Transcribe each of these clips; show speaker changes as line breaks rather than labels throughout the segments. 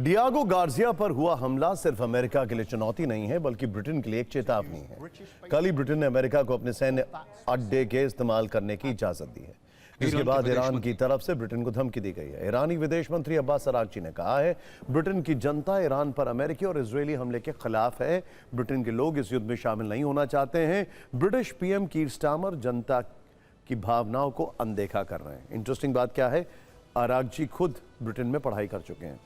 Diego Garcia पर हुआ हमला सिर्फ अमेरिका के लिए चुनौती नहीं है बल्कि ब्रिटेन के लिए एक चेतावनी है। कल ही ब्रिटेन ने अमेरिका को अपने सैन्य अड्डे के इस्तेमाल करने की इजाजत दी है, जिसके बाद ईरान की तरफ से ब्रिटेन को धमकी दी गई है। ईरानी विदेश मंत्री अब्बास अरागची ने कहा है, ब्रिटेन की जनता ईरान पर अमेरिकी और इजरायली हमले के खिलाफ है। ब्रिटेन के लोग इस युद्ध में शामिल नहीं होना चाहते हैं। ब्रिटिश पीएम कीर स्टारमर जनता की भावनाओं को अनदेखा कर रहे हैं। इंटरेस्टिंग बात क्या है, अरागची खुद ब्रिटेन में पढ़ाई कर चुके हैं।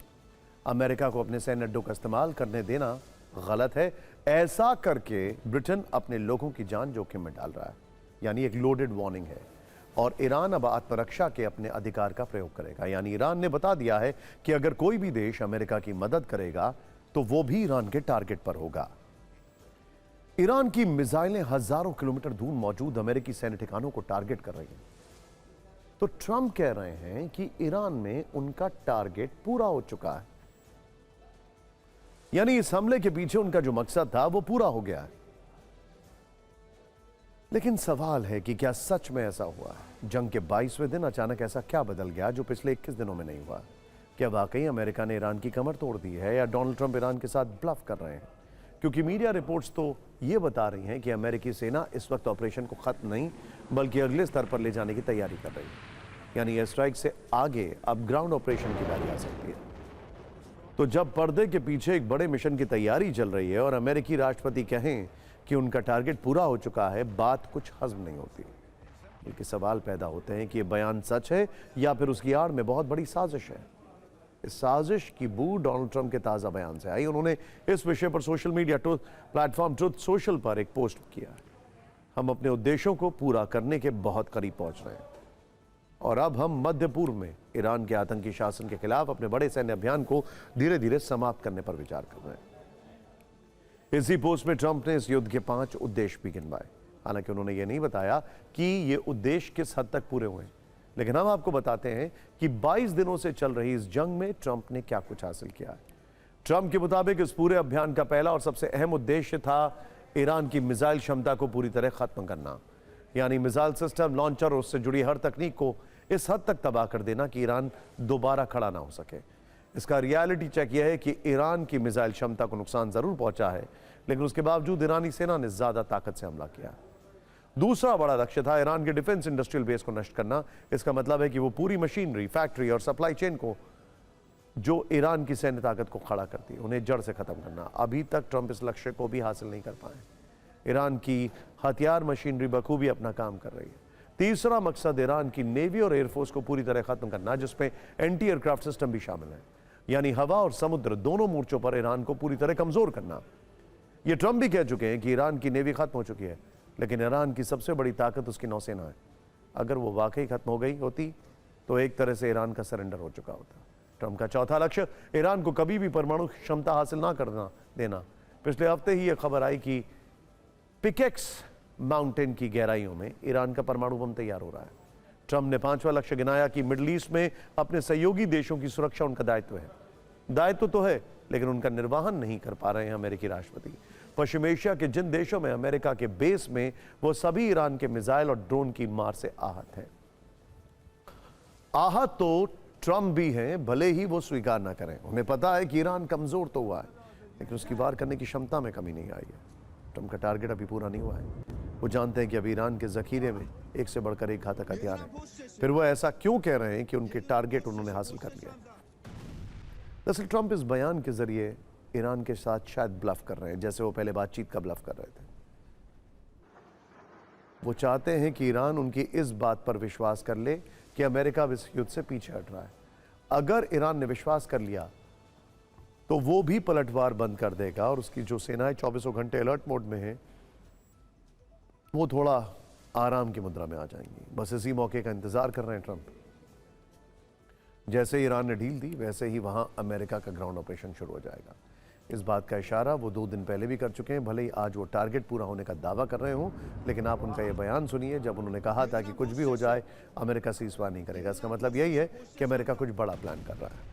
अमेरिका को अपने सैन्य अड्डों का इस्तेमाल करने देना गलत है। ऐसा करके ब्रिटेन अपने लोगों की जान जोखिम में डाल रहा है, यानी एक लोडेड वार्निंग है। और ईरान अब आत्मरक्षा के अपने अधिकार का प्रयोग करेगा, यानी ईरान ने बता दिया है कि अगर कोई भी देश अमेरिका की मदद करेगा तो वो भी ईरान के टारगेट पर होगा। ईरान की मिसाइलें हजारों किलोमीटर दूर मौजूद अमेरिकी सैन्य ठिकानों को टारगेट कर रही हैं। तो ट्रंप कह रहे हैं कि ईरान में उनका टारगेट पूरा हो चुका है, यानी इस हमले के पीछे उनका जो मकसद था वो पूरा हो गया है। लेकिन सवाल है कि क्या सच में ऐसा हुआ है? जंग के 22वें दिन अचानक ऐसा क्या बदल गया जो पिछले 21 दिनों में नहीं हुआ? क्या वाकई अमेरिका ने ईरान की कमर तोड़ दी है या डोनाल्ड ट्रंप ईरान के साथ ब्लफ कर रहे हैं? क्योंकि मीडिया रिपोर्ट्स तो ये बता रही हैं कि अमेरिकी सेना इस वक्त ऑपरेशन को खत्म नहीं बल्कि अगले स्तर पर ले जाने की तैयारी कर रही है, यानी एयर स्ट्राइक से आगे अब ग्राउंड ऑपरेशन की बारी आ सकती है। तो जब पर्दे के पीछे एक बड़े मिशन की तैयारी चल रही है और अमेरिकी राष्ट्रपति कहें कि उनका टारगेट पूरा हो चुका है, बात कुछ हजम नहीं होती। बल्कि सवाल पैदा होते हैं कि यह बयान सच है या फिर उसकी आड़ में बहुत बड़ी साजिश है। इस साजिश की बू डोनाल्ड ट्रंप के ताजा बयान से आई। उन्होंने इस विषय पर social media platform truth social पर एक पोस्ट किया। हम अपने उद्देश्यों को पूरा करने के बहुत करीब पहुंच रहे हैं और अब हम मध्य पूर्व में ईरान के आतंकी शासन के खिलाफ अपने बड़े सैन्य अभियान को धीरे धीरे समाप्त करने पर विचार कर रहे हैं। इसी पोस्ट में ट्रंप ने इस युद्ध के 5 उद्देश्य भी गिनवाए। हालांकि उन्होंने यह नहीं बताया कि ये उद्देश्य किस हद तक पूरे हुए, लेकिन हम आपको बताते हैं कि 22 दिनों से चल रही इस जंग में ट्रंप ने क्या कुछ हासिल किया है। ट्रंप के मुताबिक इस पूरे अभियान का पहला और सबसे अहम उद्देश्य था ईरान की मिसाइल क्षमता को पूरी तरह खत्म करना, यानी मिसाइल सिस्टम, लॉन्चर और उससे जुड़ी हर तकनीक को इस हद तक तबाह कर देना कि ईरान दोबारा खड़ा ना हो सके। इसका रियलिटी चेक यह है कि ईरान की मिसाइल क्षमता को नुकसान जरूर पहुंचा है, लेकिन उसके बावजूद ईरानी सेना ने ज्यादा ताकत से हमला किया। दूसरा बड़ा लक्ष्य था ईरान के डिफेंस इंडस्ट्रियल बेस को नष्ट करना। इसका मतलब है कि वो पूरी मशीनरी, फैक्ट्री और सप्लाई चेन को जो ईरान की सैन्य ताकत को खड़ा करती है, उन्हें जड़ से खत्म करना। अभी तक ट्रंप इस लक्ष्य को भी हासिल नहीं कर पाए। ईरान की हथियार मशीनरी बखूबी अपना काम कर रही है। तीसरा मकसद ईरान की नेवी और एयरफोर्स को पूरी तरह खत्म करना, जिसमें एंटी एयरक्राफ्ट सिस्टम भी शामिल है, यानी हवा और समुद्र दोनों मोर्चों पर ईरान को पूरी तरह कमजोर करना। ये ट्रंप भी कह चुके हैं कि ईरान की नेवी खत्म हो चुकी है, लेकिन ईरान की सबसे बड़ी ताकत उसकी नौसेना है। अगर वो वाकई खत्म हो गई होती तो एक तरह से ईरान का सरेंडर हो चुका होता। ट्रंप का चौथा लक्ष्य ईरान को कभी भी परमाणु क्षमता हासिल ना करना देना। पिछले हफ्ते ही यह खबर आई कि पिकेक्स माउंटेन की गहराइयों में ईरान का परमाणु बम तैयार हो रहा है। ट्रंप ने 5वां लक्ष्य गिनाया कि मिडिल ईस्ट में अपने सहयोगी देशों की सुरक्षा उनका दायित्व है। दायित्व तो है, लेकिन उनका निर्वहन नहीं कर पा रहे हैं अमेरिकी राष्ट्रपति। पश्चिम एशिया के जिन देशों में अमेरिका के बेस में, वो सभी ईरान के मिसाइल और ड्रोन की मार से आहत हैं। आहत तो ट्रंप भी हैं, भले ही वो स्वीकार ना करें। उन्हें पता है कि ईरान कमजोर तो हुआ है, लेकिन उसकी वार करने की क्षमता में कमी नहीं आई है। ट्रंप का टारगेट अभी पूरा नहीं हुआ है। वो जानते हैं कि अभी ईरान के जखीरे में एक से बढ़कर एक घातक हथियार है। फिर वो ऐसा क्यों कह रहे हैं कि उनके टारगेट उन्होंने हासिल कर लिया? दरअसल ट्रंप इस बयान के जरिए ईरान के साथ शायद ब्लफ कर रहे हैं, जैसे वो पहले बातचीत का ब्लफ कर रहे थे। वो चाहते हैं कि ईरान उनकी इस बात पर विश्वास कर ले कि अमेरिका इस युद्ध से पीछे हट रहा है। अगर ईरान ने विश्वास कर लिया तो वो भी पलटवार बंद कर देगा और उसकी जो सेनाएं 24 घंटे अलर्ट मोड में है, वो थोड़ा आराम की मुद्रा में आ जाएंगी। बस इसी मौके का इंतजार कर रहे हैं ट्रंप। जैसे ईरान ने डील दी, वैसे ही वहां अमेरिका का ग्राउंड ऑपरेशन शुरू हो जाएगा। इस बात का इशारा वो 2 दिन पहले भी कर चुके हैं। भले ही आज वो टारगेट पूरा होने का दावा कर रहे हों, लेकिन आप उनका ये बयान सुनिए जब उन्होंने कहा था कि कुछ भी हो जाए अमेरिका सीज़फायर नहीं करेगा। इसका मतलब यही है कि अमेरिका कुछ बड़ा प्लान कर रहा है।